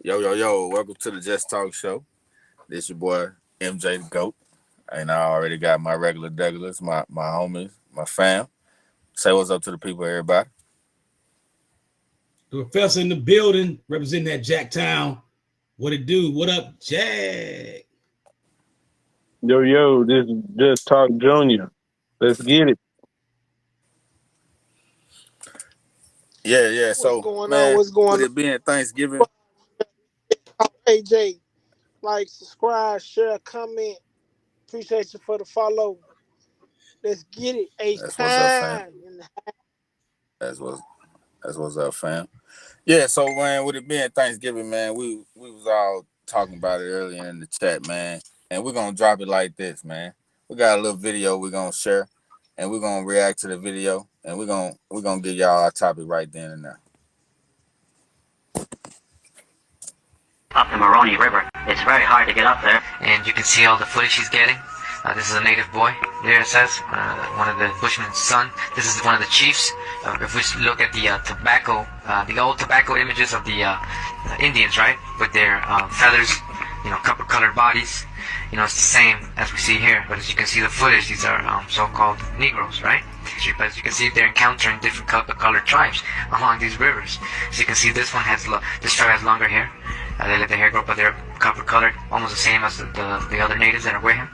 Yo, yo, yo, welcome to the Just Talk Show. This your boy, MJ the GOAT. And I already got my regular Douglas, my homies, my fam. Say what's up to the people, everybody. The professor in the building, representing that Jacktown. What it do? What up, Jack? Yo, this is Just Talk Junior. Let's get it. Yeah, yeah. What's So, going on? man, What's going with on? it being Thanksgiving, AJ, like, subscribe, share, comment. Appreciate you for the follow. Let's get it. H that's what's up, fam. time. That's what's that's what's up, fam. Yeah, so man, with it being Thanksgiving, man, we was all talking about it earlier in the chat, man. And we're gonna drop it like this, man. We got a little video we're gonna share and we're gonna react to the video and we're gonna give y'all our topic right then and there. Up the Moroni River. It's very hard to get up there. And you can see all the footage he's getting. This is a native boy. There it says, one of the Bushman's son. This is one of the chiefs. If we look at the tobacco, the old tobacco images of the Indians, right? With their feathers, copper-colored bodies. It's the same as we see here. But as you can see the footage, these are so-called Negroes, right? But as you can see, they're encountering different colored tribes along these rivers. So you can see this one this tribe has longer hair. They let the hair grow, but they're copper colored, almost the same as the other natives that are with him.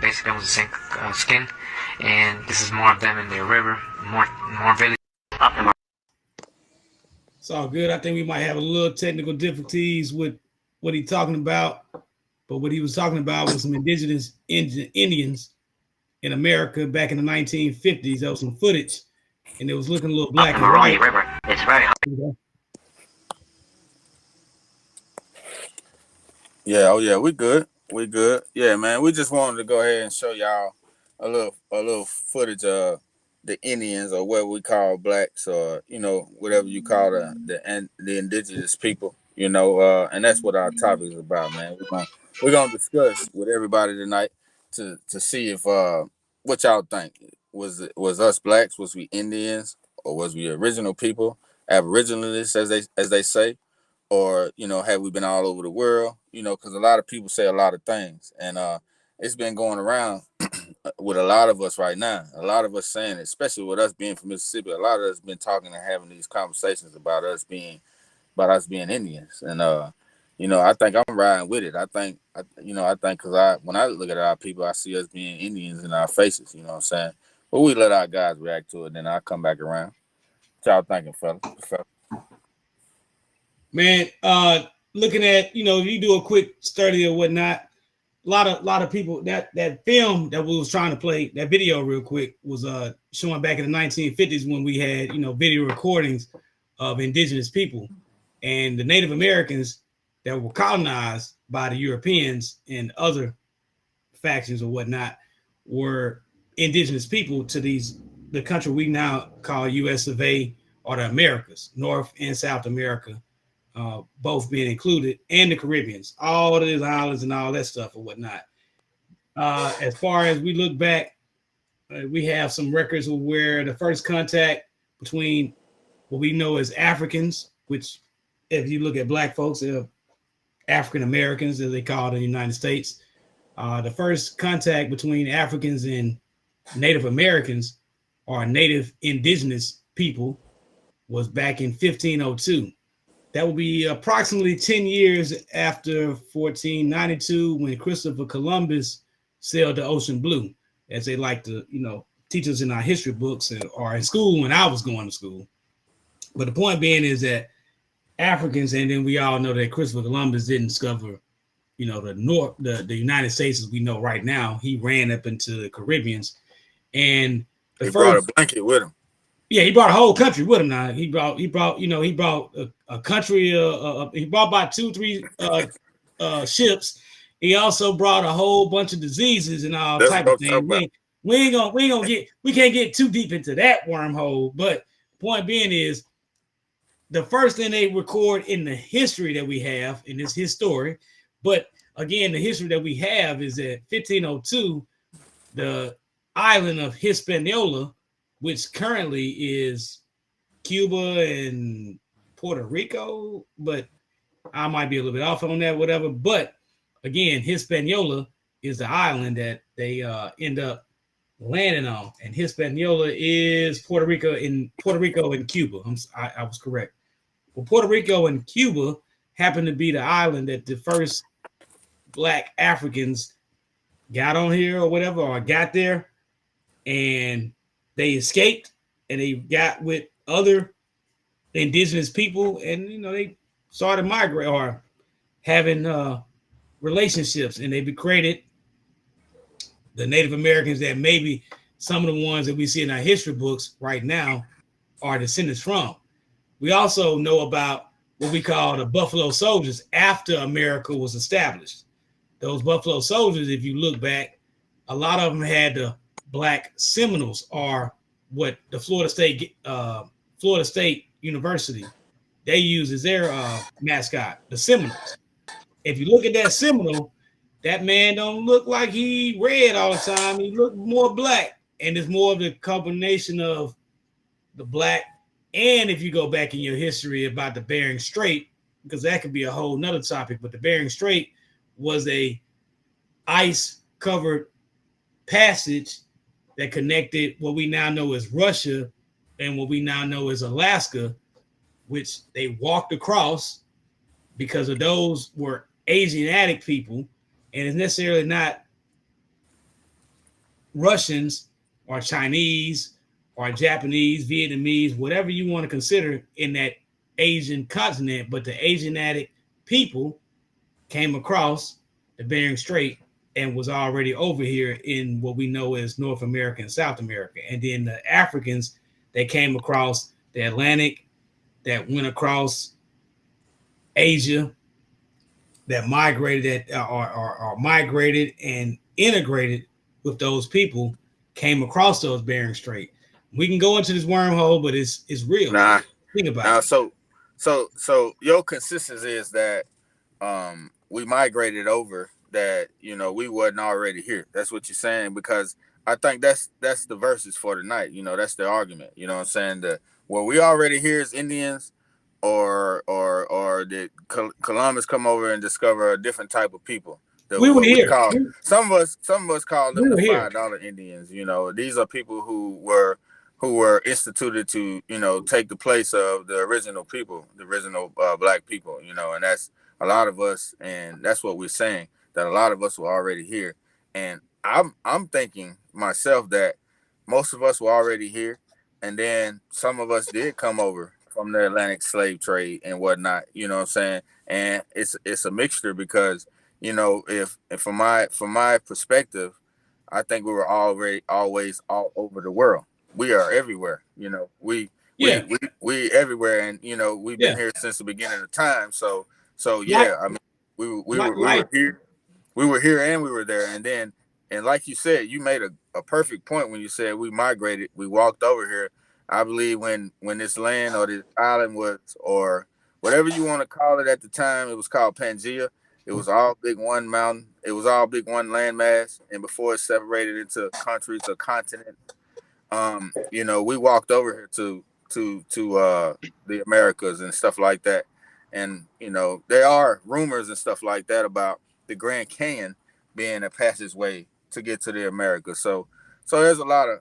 Basically, almost the same skin. And this is more of them in their river, more village. It's all good. I think we might have a little technical difficulties with what he's talking about. But what he was talking about was some indigenous Indians in America back in the 1950s. There was some footage, and it was looking a little black and white. River. It's very hard. Yeah, oh yeah, we good. We good. Yeah, man. We just wanted to go ahead and show y'all a little footage of the Indians or what we call blacks or whatever you call the indigenous people. And that's what our topic is about, man. We're gonna discuss with everybody tonight to see if what y'all think. Was us blacks, was we Indians, or was we original people, aborigines as they say, or have we been all over the world? Because a lot of people say a lot of things, and it's been going around with a lot of us right now. A lot of us saying it, especially with us being from Mississippi. A lot of us been talking and having these conversations about us being Indians, and I think I'm riding with it. I think because when I look at our people, I see us being Indians in our faces. You know what I'm saying? But we let our guys react to it, then I'll come back around. What y'all thinking, fella? Man, looking at, you do a quick study or whatnot. A lot of people that film that we was trying to play, that video real quick, was showing back in the 1950s when we had video recordings of indigenous people and the Native Americans that were colonized by the Europeans and other factions or whatnot were indigenous people to the country we now call U.S. of A. or the Americas, North and South America, both being included, and the Caribbeans, all of these islands and all that stuff or whatnot. As far as we look back, we have some records of where the first contact between what we know as Africans, which if you look at black folks, they're African Americans, as they call it in the United States. The first contact between Africans and Native Americans or native indigenous people was back in 1502. That will be approximately 10 years after 1492 when Christopher Columbus sailed the ocean blue, as they like to, teach us in our history books or in school when I was going to school. But the point being is that Africans, and then we all know that Christopher Columbus didn't discover, the United States as we know right now. He ran up into the Caribbeans, and He brought a blanket with him. Yeah, he brought a whole country with him. Now he brought a country. He brought about 2-3 ships. He also brought a whole bunch of diseases and all type of things. We can't get too deep into that wormhole. But point being is, the first thing they record in the history that we have, in this history, but again, the history that we have is that 1502, the island of Hispaniola, which currently is Cuba and Puerto Rico, but I might be a little bit off on that, whatever. But again, Hispaniola is the island that they end up landing on, and Hispaniola is Puerto Rico and Cuba. I was correct. Well, Puerto Rico and Cuba happened to be the island that the first Black Africans got on here or whatever, or got there, and they escaped and they got with other indigenous people, and they started migrating or having relationships, and they created the Native Americans that maybe some of the ones that we see in our history books right now are descendants from. We also know about what we call the Buffalo Soldiers after America was established. Those Buffalo Soldiers, if you look back, a lot of them had the Black Seminoles, or what the Florida State University, they use as their mascot, the Seminoles. If you look at that Seminole, that man don't look like he red all the time. He look more black, and it's more of the combination of the black. And if you go back in your history about the Bering Strait, because that could be a whole nother topic, but the Bering Strait was a ice-covered passage that connected what we now know as Russia and what we now know as Alaska, which they walked across because of those were Asiatic people, and it's necessarily not Russians or Chinese or Japanese, Vietnamese, whatever you want to consider in that Asian continent, but the Asiatic people came across the Bering Strait and was already over here in what we know as North America and South America. And then the Africans, they came across the Atlantic, that went across Asia, that migrated or migrated and integrated with those people, came across those Bering Strait. We can go into this wormhole, but it's real. Nah. Think about it. So your consistency is that we migrated over, that we wasn't already here. That's what you're saying, because I think that's the verses for tonight. That's the argument. You know what I'm saying? Were we already here as Indians, or did Columbus come over and discover a different type of people? We were here. Some of us call them the $5 Indians. These are people who were instituted to take the place of the original people, the original Black people. And that's a lot of us, and that's what we're saying, that a lot of us were already here. And I'm thinking myself that most of us were already here, and then some of us did come over from the Atlantic slave trade and whatnot. You know what I'm saying? And it's a mixture, because if from my perspective, I think we were always all over the world. We are everywhere. We everywhere, and we've been here since the beginning of time. So yeah, I mean, we were here. We were here and we were there. And like you said, you made a perfect point when you said we migrated, we walked over here. I believe when this land or this island was, or whatever you want to call it at the time, it was called Pangea. It was all big one mountain. It was all big one landmass. And before it separated into countries or continent, we walked over here to the Americas and stuff like that. And there are rumors and stuff like that about the Grand Canyon being a passageway to get to the Americas. So there's a lot of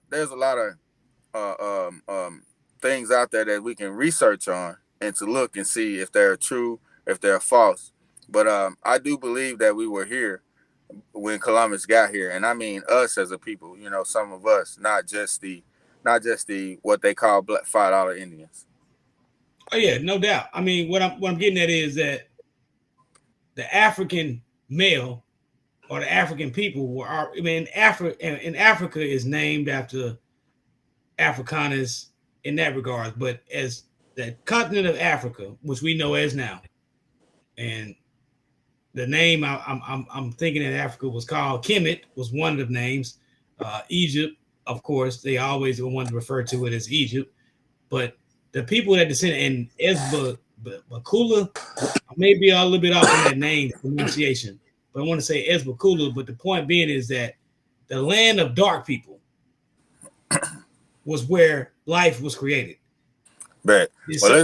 things out there that we can research on and to look and see if they're true, if they're false. But I do believe that we were here when Columbus got here, and I mean us as a people. Some of us, not just the what they call Black $5 Indians. Oh yeah, no doubt. I mean, what I'm getting at is that the African male or the African people Africa is named after Afrikaners in that regard, but as the continent of Africa, which we know as now, and the name I'm thinking that Africa was called Kemet was one of the names. Egypt, of course, they always want to refer to it as Egypt, but the people that descend in Ezbakula, maybe a little bit off on that name pronunciation, but I want to say Ezbakula. But the point being is that the land of dark people was where life was created. Bet. Yes, Well, sir.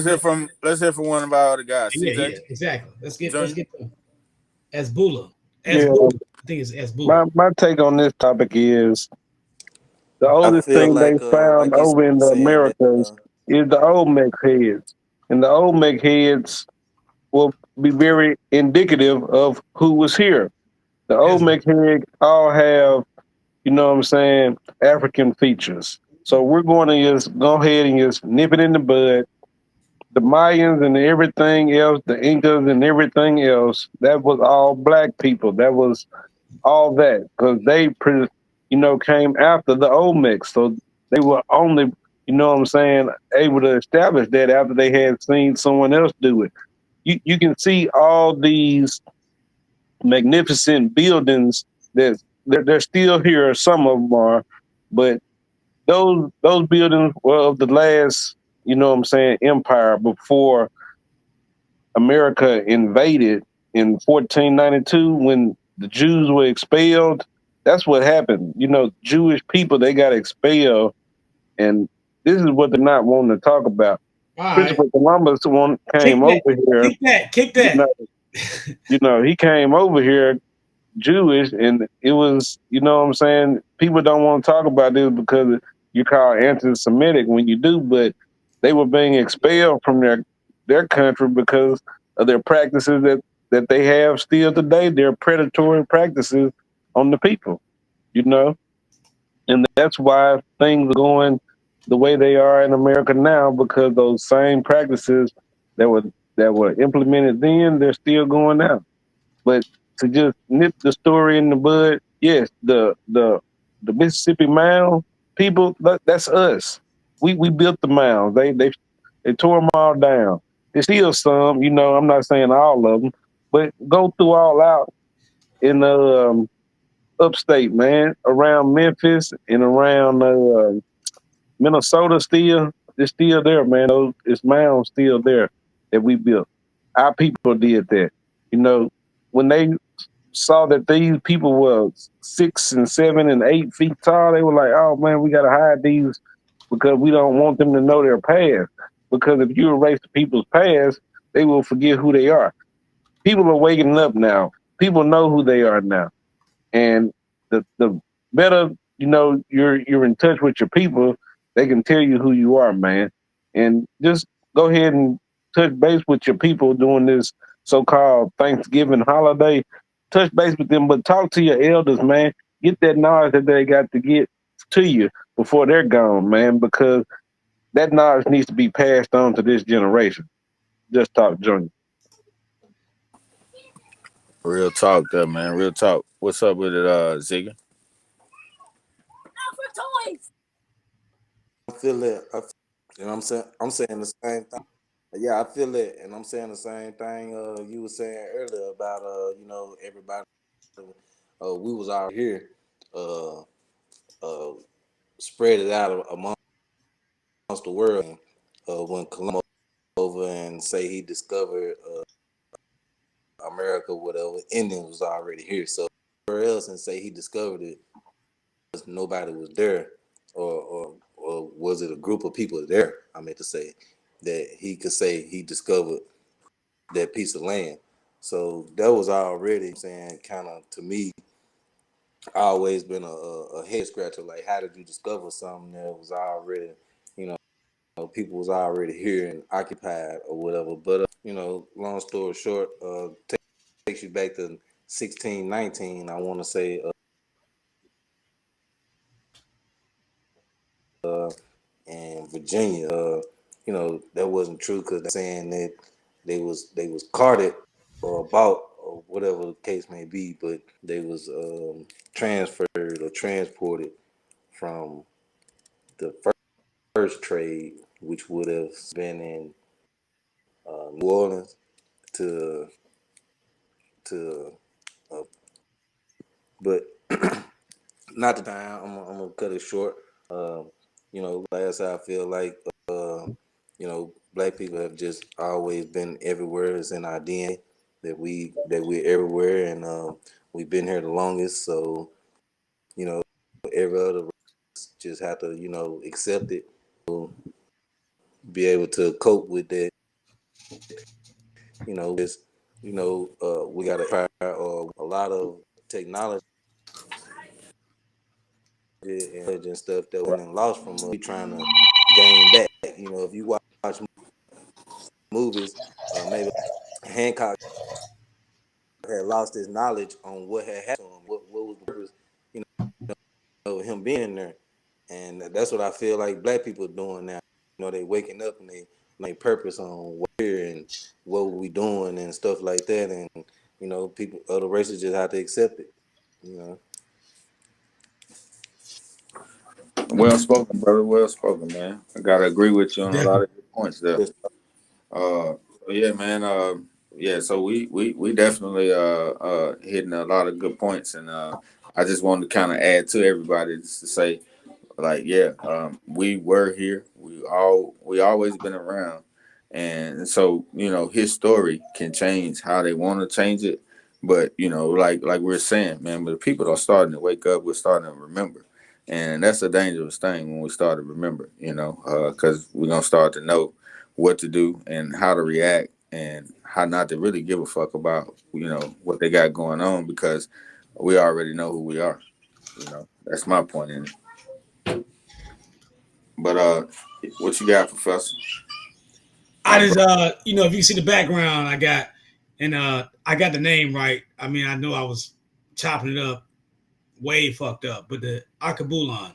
let's hear from one of our other guys. Yeah, CJ yeah, exactly. Let's Junior. get them. Asbula. Yeah, Asbula. I think it's Asbula. my take on this topic is the I oldest feel thing they found like he's over in the saying that Americas is the Olmec heads. And the Olmec heads will be very indicative of who was here. The Asbula. Olmec heads all have, you know what I'm saying, African features. So we're going to just go ahead and just nip it in the bud. The Mayans and everything else, the Incas and everything else, that was all black people. That was all that because came after the Olmecs. So they were only, you know what I'm saying, able to establish that after they had seen someone else do it. You can see all these magnificent buildings that they're still here. Some of them are, but those buildings were of the last, you know what I'm saying, empire before America invaded in 1492 when the Jews were expelled. That's what happened. You know, Jewish people, they got expelled, and this is what they're not wanting to talk about. All right. Christopher Columbus Kick came that. over here. Kick You that. know, he came over here Jewish, and it was, you know what I'm saying. People don't want to talk about this because you call anti-Semitic when you do, but they were being expelled from their country because of their practices that they have still today. Their predatory practices on the people, you know, and that's why things are going the way they are in America now because those same practices that were implemented then, they're still going now. But to just nip the story in the bud, yes, the Mississippi Mound people, that's us. We built the mounds. They tore them all down. There's still some, you know. I'm not saying all of them, but go through all out in upstate, man, around Memphis and around Minnesota. Still, it's still there, man. It's mounds still there that we built. Our people did that. You know, when they saw that these people were 6 and 7 and 8 feet tall, they were like, "Oh man, we got to hide these because we don't want them to know their past. Because if you erase the people's past, they will forget who they are." People are waking up now. People know who they are now, and the better you're in touch with your people, they can tell you who you are, man. And just go ahead and touch base with your people during this so-called Thanksgiving holiday. Touch base with them, but talk to your elders, man. Get that knowledge that they got to get to you before they're gone, man, because that knowledge needs to be passed on to this generation. Just talk, Junior. Real talk, there, man. Real talk. What's up with it, Ziggy? I feel it. You know what I'm saying? I'm saying the same thing. Yeah, I feel it, and I'm saying the same thing. You were saying earlier about everybody. We was out here, uh, uh, spread it out amongst the world. When Columbus over and say he discovered America, whatever, Indians was already here. So where else and say he discovered it, nobody was there, or was it a group of people there? I meant to say that he could say he discovered that piece of land. So that was already saying kind of to me always been a head scratcher. Like, how did you discover something that was already, you know, people was already here and occupied or whatever? But long story short, takes you back to 1619. I want to say, in Virginia, that wasn't true because they're saying that they was carted or bought or whatever the case may be, but they was transferred or transported from the first trade, which would have been in New Orleans to uh, but not the time. I'm gonna cut it short. Last I feel like black people have just always been everywhere. It's in our DNA that we're everywhere, and we've been here the longest. So you know, every other race just have to accept it. So, be able to cope with that. We got a lot of technology and stuff that went and lost from us. We trying to gain back. If you watch movies, maybe Hancock had lost his knowledge on what had happened to him, what was the purpose, of him being there. And that's what I feel like black people are doing now. They waking up and they make purpose on what we're here and what we doing and stuff like that. And, people, other races just have to accept it, Well spoken, brother. Well spoken, man. I gotta agree with you on a lot of good points there. Yeah, man. Yeah, so we definitely hitting a lot of good points, and I just wanted to kind of add to everybody just to say, like, yeah, we were here. We always been around, and so his story can change how they want to change it, but like we're saying, man, but the people are starting to wake up. We're starting to remember, and that's a dangerous thing when we start to remember, because we're gonna start to know what to do and how to react and how not to really give a fuck about what they got going on, because we already know who we are. That's my point in it. But what you got, Professor? I just if you see the background I got, and I got the name right. I mean, I know I was chopping it up way fucked up, but the Akabulan,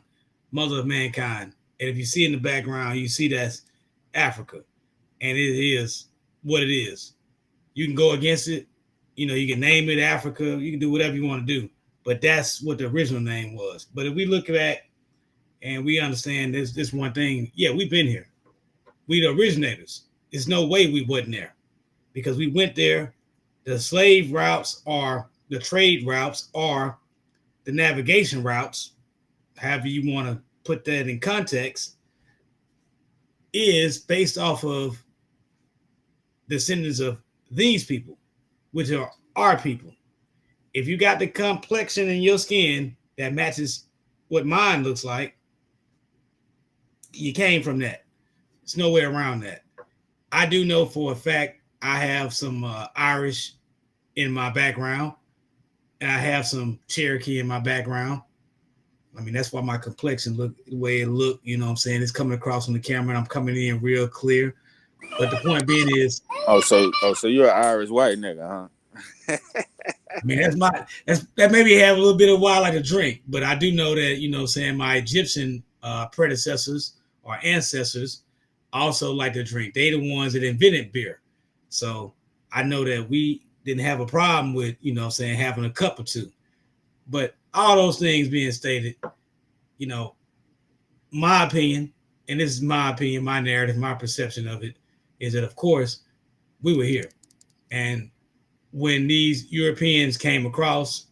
mother of mankind. And if you see in the background, you see that's Africa. And it is what it is. You can go against it. You can name it Africa. You can do whatever you want to do. But that's what the original name was. But if we look at and we understand this one thing, yeah, we've been here. We the originators. There's no way we wasn't there, because we went there. The slave routes are the trade routes are the navigation routes, however you want to put that in context, is based off of descendants of these people, which are our people. If you got the complexion in your skin that matches what mine looks like, you came from that. There's no way around that. I do know for a fact I have some Irish in my background, and I have some Cherokee in my background. I mean, that's why my complexion look the way it look. You know what I'm saying? It's coming across on the camera, and I'm coming in real clear. But the point being is, so you're an Irish white nigga, huh? I mean, that maybe have a little bit of why I like to drink, but I do know that my Egyptian predecessors or ancestors also like to drink. They the ones that invented beer, so I know that we didn't have a problem with having a cup or two. But all those things being stated, my opinion, and this is my opinion, my narrative, my perception of it, is that of course we were here, and when these Europeans came across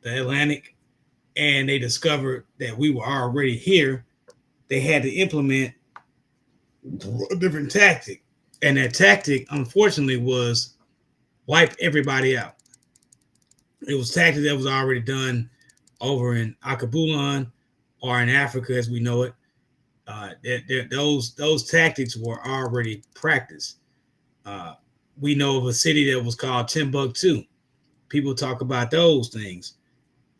the Atlantic and they discovered that we were already here, they had to implement a different tactic. And that tactic, unfortunately, was wipe everybody out. It was tactic that was already done over in Akabulan or in Africa as we know it. Those tactics were already practiced. We know of a city that was called Timbuktu. People talk about those things.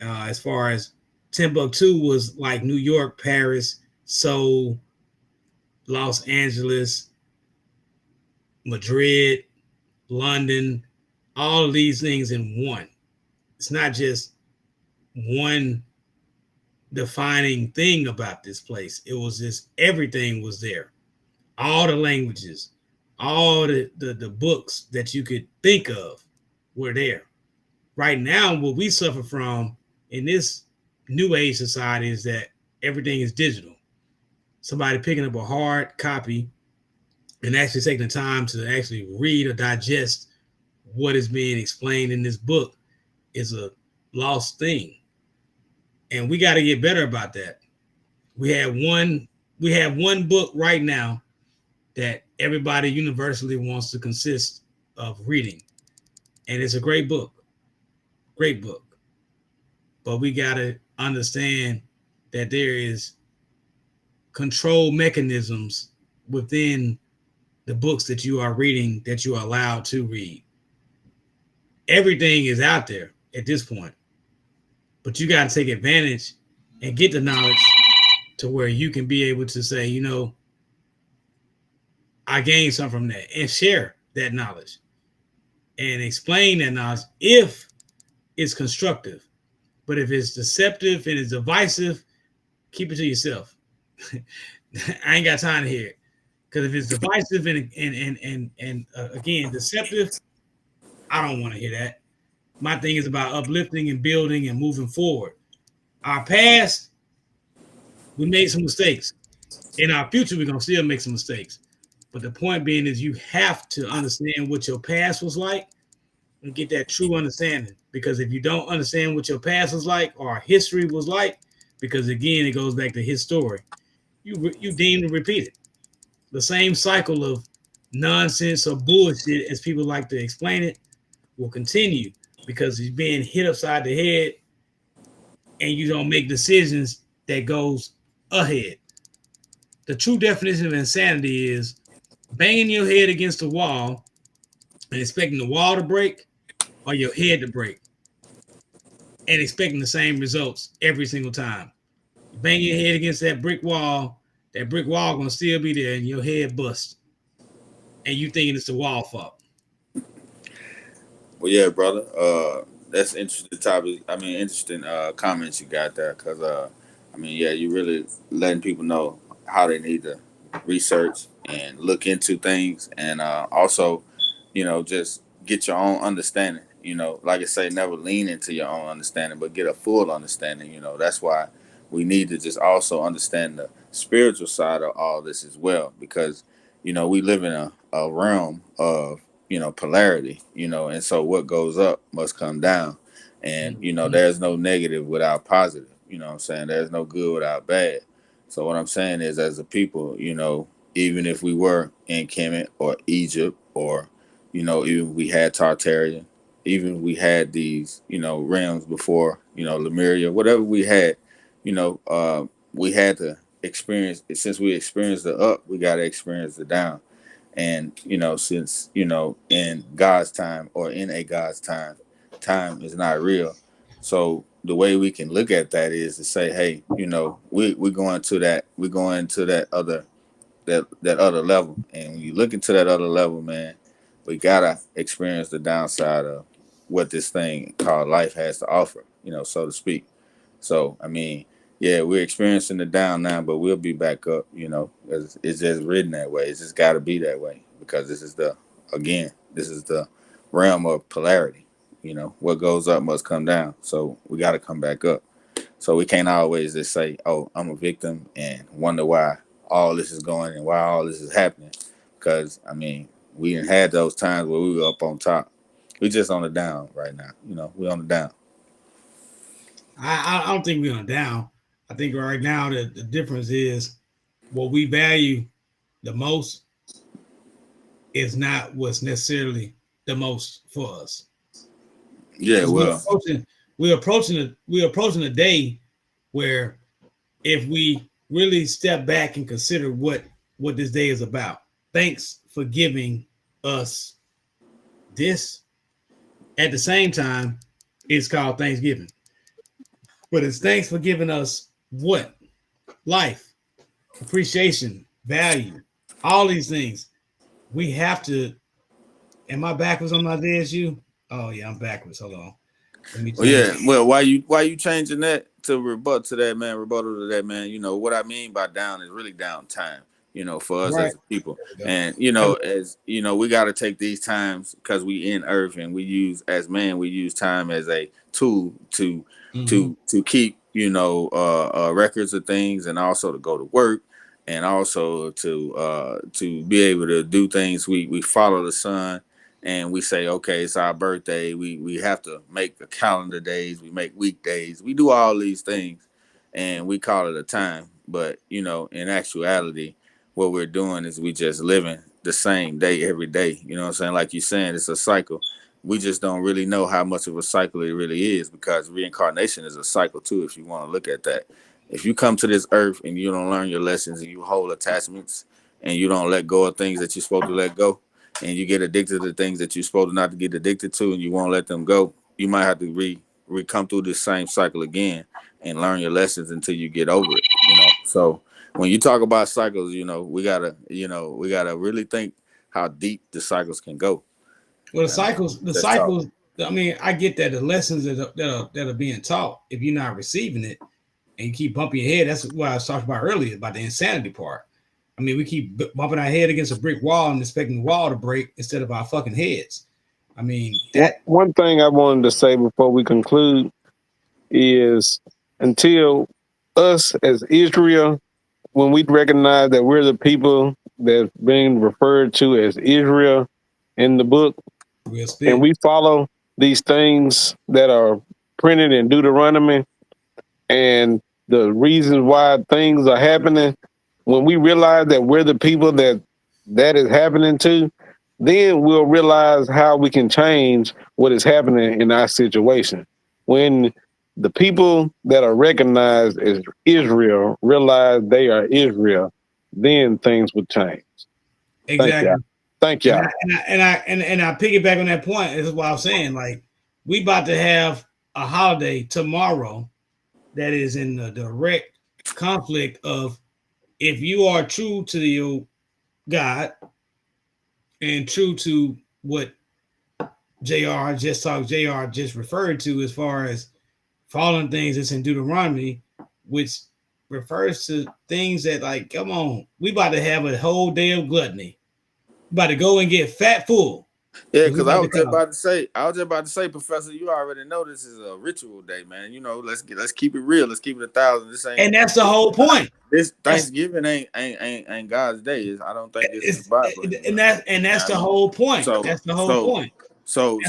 As far as Timbuktu was like New York, Paris, Seoul, Los Angeles, Madrid, London, all of these things in one. It's not just one defining thing about this place. It was just everything was there. All the languages, all the books that you could think of were there. Right now, what we suffer from in this new age society is that everything is digital. Somebody picking up a hard copy and actually taking the time to actually read or digest what is being explained in this book is a lost thing. And we got to get better about that. We have one book right now that everybody universally wants to consist of reading. And it's a great book. Great book. But we got to understand that there is control mechanisms within the books that you are reading, that you are allowed to read. Everything is out there at this point, but you got to take advantage and get the knowledge to where you can be able to say, you know, I gained something from that, and share that knowledge and explain that knowledge if it's constructive. But if it's deceptive and it's divisive, keep it to yourself. I ain't got time to hear it. Because if it's divisive and again, deceptive, I don't want to hear that. My thing is about uplifting and building and moving forward. Our past, we made some mistakes. In our future, we're going to still make some mistakes. But the point being is you have to understand what your past was like and get that true understanding. Because if you don't understand what your past was like or history was like, because again, it goes back to his story, you deem to repeat it. The same cycle of nonsense or bullshit, as people like to explain it, will continue because he's being hit upside the head and you don't make decisions that goes ahead. The true definition of insanity is banging your head against the wall and expecting the wall to break or your head to break and expecting the same results every single time. You bang your head against that brick wall gonna still be there and your head bust. And you thinking it's the wall fault. Well, yeah, brother. That's interesting topic. I mean, interesting comments you got there, because I mean, yeah, you really letting people know how they need to research and look into things, and also, you know, just get your own understanding. You know, like I say, never lean into your own understanding, but get a full understanding. You know, that's why we need to just also understand the spiritual side of all this as well, because you know we live in a realm of, you know, polarity, you know, and so what goes up must come down. And, you know, there's no negative without positive, you know what I'm saying? There's no good without bad. So what I'm saying is, as a people, you know, even if we were in Kemet or Egypt, or, you know, even we had Tartarian, even we had these, you know, realms before, you know, Lemuria, whatever we had, you know, we had to experience, since we experienced the up, we got to experience the down. And, you know, since, you know, in God's time, or in a God's time, time is not real. So the way we can look at that is to say, hey, you know, we're going to that other level. And when you look into that other level, man, we gotta experience the downside of what this thing called life has to offer, you know, so to speak. So I mean, yeah, we're experiencing the down now, but we'll be back up, you know. It's just written that way. It's just got to be that way, because this is the realm of polarity. You know, what goes up must come down. So we got to come back up. So we can't always just say, "Oh, I'm a victim," and wonder why all this is going and why all this is happening. Because I mean, we didn't had those times where we were up on top. We just on the down right now. You know, we're on the down. I don't think we're on down. I think right now the difference is what we value the most is not what's necessarily the most for us. Yeah, well, we're approaching a day where if we really step back and consider what this day is about. Thanks for giving us this. At the same time, it's called Thanksgiving. But it's thanks for giving us what? Life, appreciation, value, all these things. We have to. Am I backwards on my DSU? Oh yeah, I'm backwards. Hold on. Well, yeah. Well, why you changing that to rebuttal to that, man? You know what I mean by down is really downtime. You know, for us as a people, and you know, as you know, we got to take these times because we in Earth, and we use time as a tool to keep, you know, records of things, and also to go to work, and also to be able to do things. We follow the sun, and we say, okay, it's our birthday. We have to make the calendar days. We make weekdays. We do all these things, and we call it a time. But you know, in actuality, what we're doing is we just living the same day every day. You know what I'm saying? Like you're saying, it's a cycle. We just don't really know how much of a cycle it really is, because reincarnation is a cycle too, if you want to look at that. If you come to this earth and you don't learn your lessons and you hold attachments and you don't let go of things that you're supposed to let go, and you get addicted to things that you're supposed to not to get addicted to, and you won't let them go, you might have to come through this same cycle again and learn your lessons until you get over it. So when you talk about cycles, we gotta really think how deep the cycles can go. Well, the cycles. I mean, I get that the lessons that are being taught, if you're not receiving it and you keep bumping your head, that's what I was talking about earlier about the insanity part. I mean, we keep bumping our head against a brick wall and expecting the wall to break instead of our fucking heads. I mean, one thing I wanted to say before we conclude is until us as Israel, when we recognize that we're the people that's being referred to as Israel in the book, and we follow these things that are printed in Deuteronomy and the reasons why things are happening, when we realize that we're the people that is happening to, then we'll realize how we can change what is happening in our situation. When the people that are recognized as Israel realize they are Israel, then things will change. Exactly. Thank y'all. And I piggyback on that point. This is what I'm saying. Like, we about to have a holiday tomorrow that is in the direct conflict of, if you are true to your God and true to what JR just referred to as far as fallen things that's in Deuteronomy, which refers to things that, like, come on, we about to have a whole day of gluttony. About to go and get fat full. Yeah, because I was just about to say, Professor, you already know this is a ritual day, man. Let's keep it real. Let's keep it 1,000. This ain't, and that's the whole point. This Thanksgiving ain't God's day. I don't think it's in the Bible. And that's the whole point. That's the whole point. So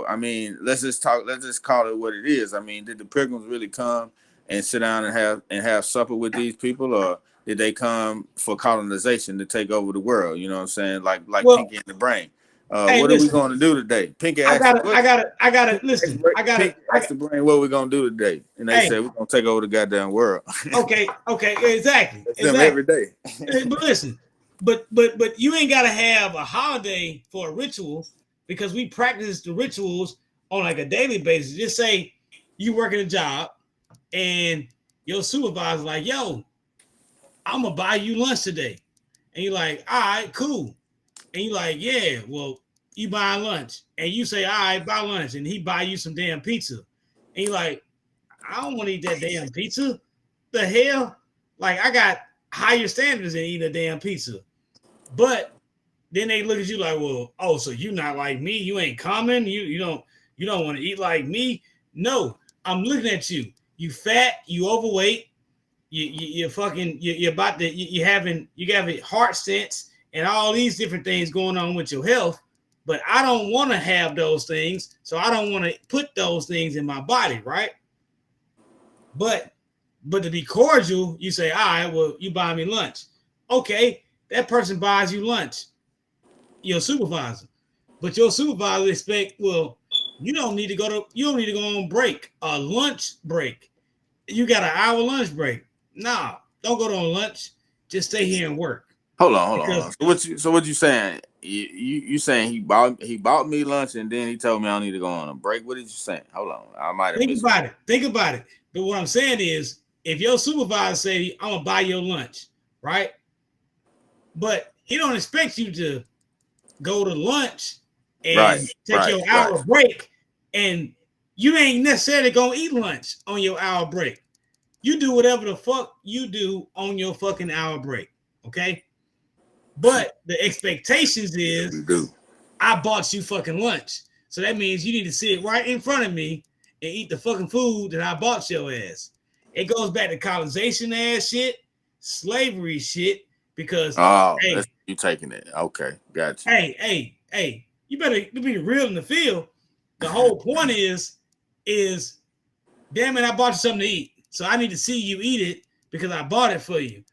I mean, let's just call it what it is. I mean, did the Pilgrims really come and sit down and have supper with these people, or did they come for colonization to take over the world? You know what I'm saying? Like Pinky and the Brain. What are we going to do today? Pinky asked the Brain, what are we going to do today? And they said, we're going to take over the goddamn world. Okay, exactly. Them every day. But listen, but you ain't got to have a holiday for a ritual, because we practice the rituals on like a daily basis. Just say you working a job and your supervisor's like, yo, I'm going to buy you lunch today. And you're like, all right, cool. And you're like, yeah, well, you buy lunch. And you say, all right, buy lunch. And he buy you some damn pizza. And you're like, I don't want to eat that damn pizza. The hell? Like, I got higher standards than eating a damn pizza. But then they look at you like, well, oh, so you not like me? You ain't common? You don't want to eat like me? No, I'm looking at you. You fat, you overweight, you're having heart stents and all these different things going on with your health, but I don't want to have those things, so I don't want to put those things in my body, right? But to be cordial, you say, all right, well, you buy me lunch. Okay, that person buys you lunch, your supervisor, but your supervisor expect, well, you don't need to go on break, a lunch break. You got an hour lunch break. Nah, don't go to lunch. Just stay here and work. Hold on. So what you saying? You saying he bought me lunch and then he told me I don't need to go on a break? What did you saying? Hold on, I might have think about it. But what I'm saying is, if your supervisor say, I'm gonna buy your lunch, right? But he don't expect you to go to lunch and take your hour break, and you ain't necessarily gonna eat lunch on your hour break. You do whatever the fuck you do on your fucking hour break, okay? But the expectations is, I bought you fucking lunch. So that means you need to sit right in front of me and eat the fucking food that I bought your ass. It goes back to colonization ass shit, slavery shit, because you taking it. Okay, got you. Hey, you better be real in the field. The whole point is damn it, I bought you something to eat. So I need to see you eat it because I bought it for you.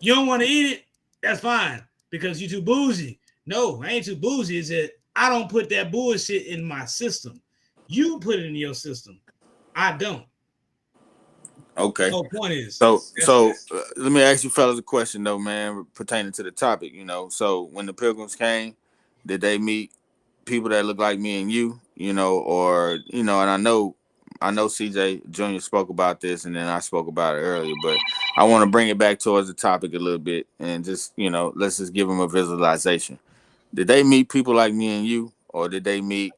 You don't want to eat it? That's fine, because you're too bougie. No, I ain't too bougie. Is that I don't put that bullshit in my system. You put it in your system. I don't. Okay. Oh, point is. So let me ask you fellas a question though, man, pertaining to the topic. So when the Pilgrims came, did they meet people that look like me and you? Or and I know CJ Junior spoke about this, and then I spoke about it earlier, but I want to bring it back towards the topic a little bit, and just let's just give them a visualization. Did they meet people like me and you, or did they meet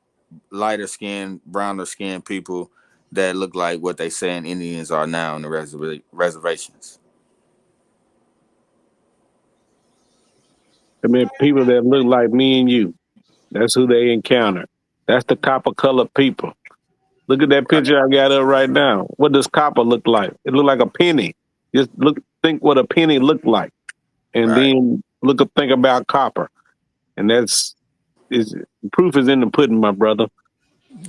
lighter skinned, browner skinned people that look like what they saying Indians are now in the reservations? I mean, people that look like me and you. That's who they encounter. That's the copper colored people. Look at that picture I got up right now. What does copper look like? It look like a penny. Just think what a penny looked like, and Right. then think about copper. And proof is in the pudding, my brother.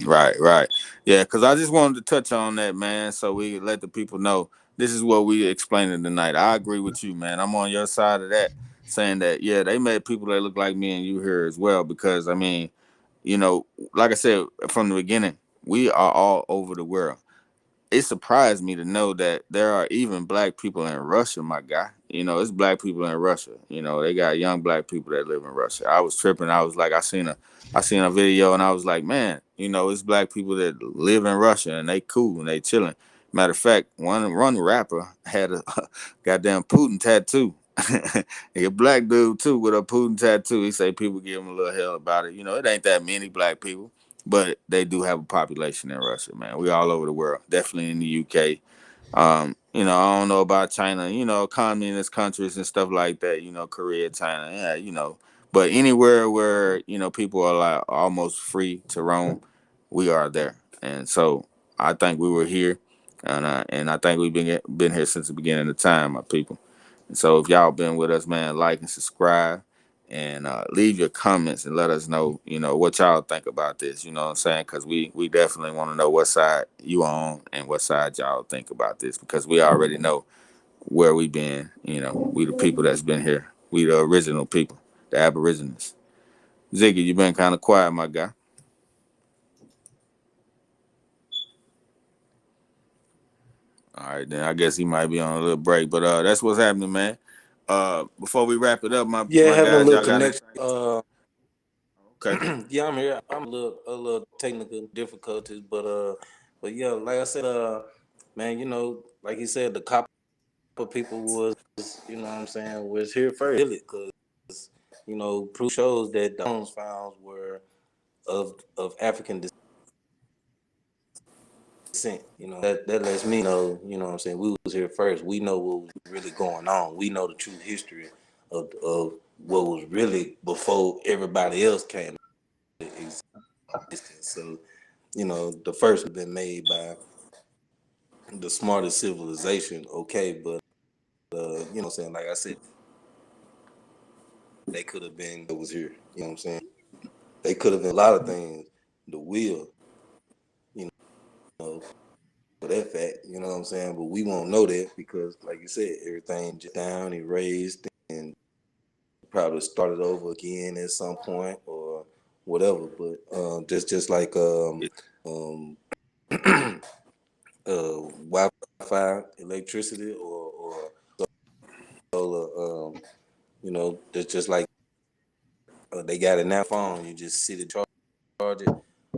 Right. Yeah, because I just wanted to touch on that, man, so we let the people know this is what we explaining tonight. I agree with you, man. I'm on your side of that, saying that, yeah, they met people that look like me and you here as well, because, I mean, like I said from the beginning, we are all over the world. It surprised me to know that there are even black people in Russia, my guy. It's black people in Russia. They got young black people that live in Russia. I was tripping. I was like, I seen a video, and I was like, man, it's black people that live in Russia, and they cool and they chilling. Matter of fact, one rapper had a goddamn Putin tattoo. A black dude too with a Putin tattoo. He say people give him a little hell about it. It ain't that many black people, but they do have a population in Russia, man. We all over the world, definitely in the UK. I don't know about China, communist countries and stuff like that, Korea, China, yeah. But anywhere where, people are like almost free to roam, we are there. And so I think we were here, and I think we've been here since the beginning of time, my people. And so if y'all been with us, man, like and subscribe, and leave your comments and let us know, what y'all think about this. You know what I'm saying? Because we definitely want to know what side you on and what side y'all think about this, because we already know where we been. We the people that's been here. We the original people, the Aborigines. Ziggy, you been kind of quiet, my guy. All right, then I guess he might be on a little break, but that's what's happening, man. Before we wrap it up, my having guys, a little y'all got connection. Okay. Yeah, I'm here. I'm a little technical difficulties, but yeah, like I said, man, like he said, the copper people was, what I'm saying, was here first, because proof shows that the bones found were of African descent. That lets me know, what I'm saying, we was here first. We know what was really going on. We know the true history of what was really before everybody else came to existence. So, the first has been made by the smartest civilization, okay, but what I'm saying, like I said, they could have been that was here. You know what I'm saying? They could have been a lot of things. The wheel, for that fact, you know what I'm saying? But we won't know that because, like you said, everything just down, erased, and probably started over again at some point or whatever. But just like Wi-Fi, electricity, or solar, that's just like they got it now phone. You just sit and charge it.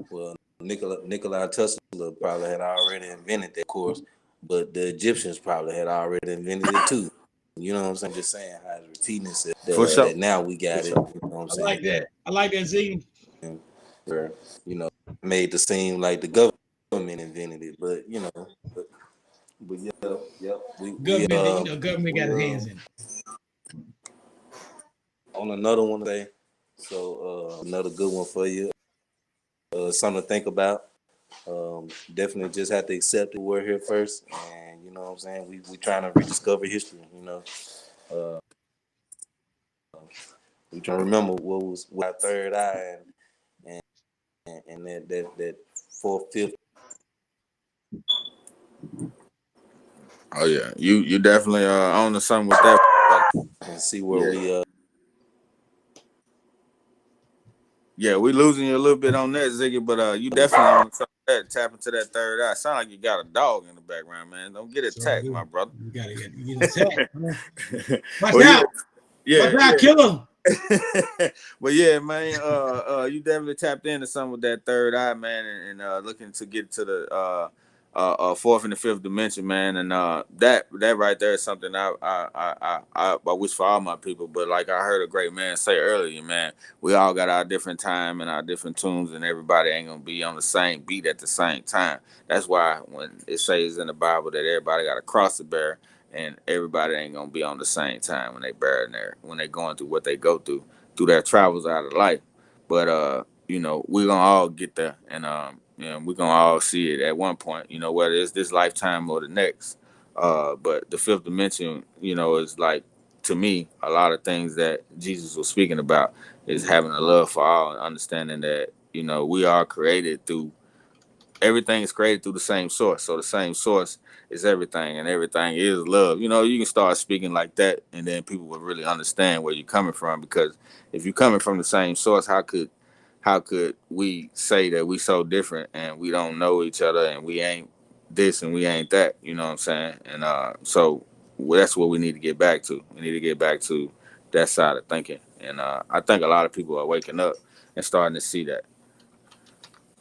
Well, Nikola Tesla probably had already invented that, of course, but the Egyptians probably had already invented it too. You know what I'm saying? Just saying how it's repeating itself. For sure. That now we got it. You know what I'm saying? I like that. I like that, Z. Where, made to seem like the government invented it, but yeah, Government got its hands in. On another one today, so another good one for you. Something to think about. Definitely just have to accept that we're here first, and you know what I'm saying. We trying to rediscover history. We trying to remember what was our third eye and that fourth, fifth. Oh yeah, you definitely on to something with that, and see where we Yeah, we losing you a little bit on that, Ziggy, but you definitely want to tap into that third eye. Sound like you got a dog in the background, man. Don't get So I attacked, do. my brother. You gotta get attacked. Man. Watch Well, out! yeah, Watch out, killer! but yeah, man, you definitely tapped into something with that third eye, man, and looking to get to the fourth and the fifth dimension, man, and that right there is something I wish for all my people. But like I heard a great man say earlier, man, we all got our different time and our different tunes, and everybody ain't gonna be on the same beat at the same time. That's why when it says in the Bible that everybody got a cross to bear, and everybody ain't gonna be on the same time when they bearing there, when they going through what they go through their travels out of life. But you know, we're gonna all get there, and you know, we're gonna all see it at one point, you know, whether it's this lifetime or the next. But the fifth dimension, you know, is like, to me, a lot of things that Jesus was speaking about is having a love for all and understanding that, you know, we are created through, everything is created through the same source. So the same source is everything, and everything is love. You know, you can start speaking like that, and then people will really understand where you're coming from. Because if you're coming from the same source, how could we say that we so different and we don't know each other and we ain't this and we ain't that? You know what I'm saying? And so that's what we need to get back to. We need to get back to that side of thinking. And I think a lot of people are waking up and starting to see that.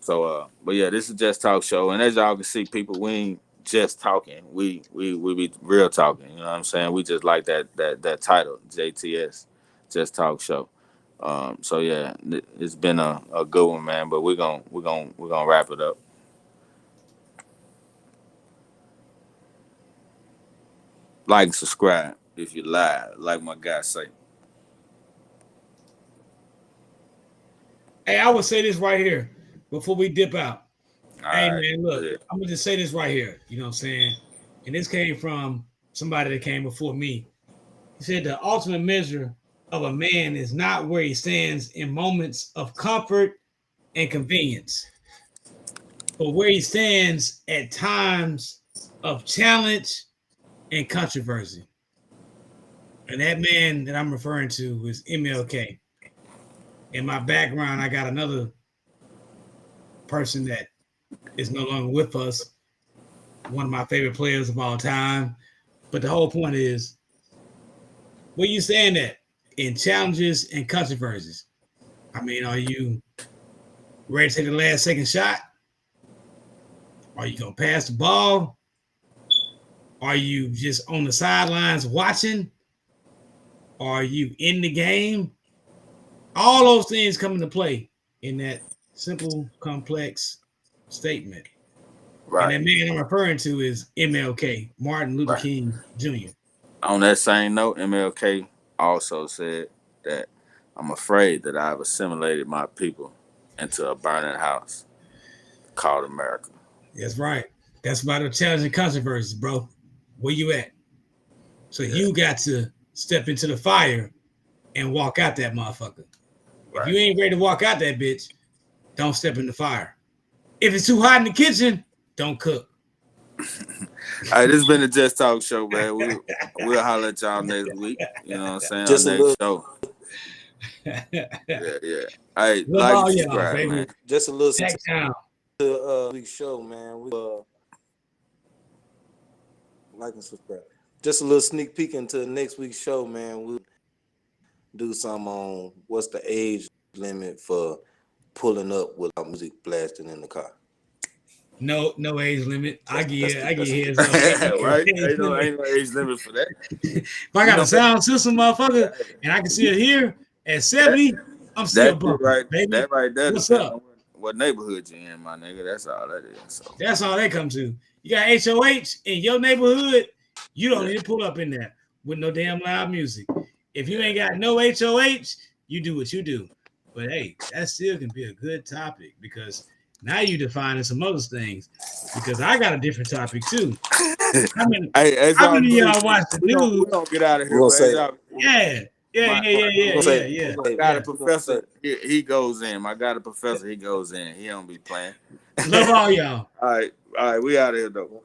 So, but yeah, this is Just Talk Show, and as y'all can see, people, we ain't just talking. We be real talking. You know what I'm saying? We just like that title, JTS, Just Talk Show. So yeah, it's been a good one, man. But we're gonna wrap it up. Like and subscribe if you live, like my guy say. Hey, I would say this right here before we dip out. All Hey right. man, look, Yeah. I'm gonna just say this right here. You know what I'm saying? And this came from somebody that came before me. He said the ultimate measure of a man is not where he stands in moments of comfort and convenience, but where he stands at times of challenge and controversy. And that man that I'm referring to is MLK. In my background, I got another person that is no longer with us, one of my favorite players of all time. But the whole point is, where you stand at in challenges and controversies? I mean, are you ready to take the last second shot? Are you going to pass the ball? Are you just on the sidelines watching? Are you in the game? All those things come into play in that simple, complex statement. Right. And that man I'm referring to is MLK, Martin Luther King Jr. On that same note, MLK also said that I'm afraid that I've assimilated my people into a burning house called America. That's right. That's about the challenge and controversies, bro. Where you at? So you got to step into the fire and walk out that motherfucker. Right. If you ain't ready to walk out that bitch, don't step in the fire. If it's too hot in the kitchen, don't cook. All right, this has been the Just Talk Show, man. We'll holler at y'all next week. You know what I'm saying? Just our next show. Yeah. All right, like and subscribe, baby. Man. Just a little Back down. To week's show, man. We like and subscribe. Just a little sneak peek into next week's show, man. We'll do something on what's the age limit for pulling up without music blasting in the car. No age limit. I get heads up. Right? Ain't no age limit for that. If I got a sound system, motherfucker, and I can still hear at 70, I'm still bumping, right, baby. that right there. What's up? What neighborhood you in, my nigga? That's all that is. So. That's all they come to. You got HOH in your neighborhood, you don't need to pull up in there with no damn loud music. If you ain't got no HOH, you do what you do. But hey, that still can be a good topic because now you defining some other things. Because I got a different topic too. How many of y'all watch the news? We don't get out of here. We'll say Yeah. My guy, the professor, he goes in. My guy, the professor, he goes in. He don't be playing. Love all y'all. All right. We out of here though.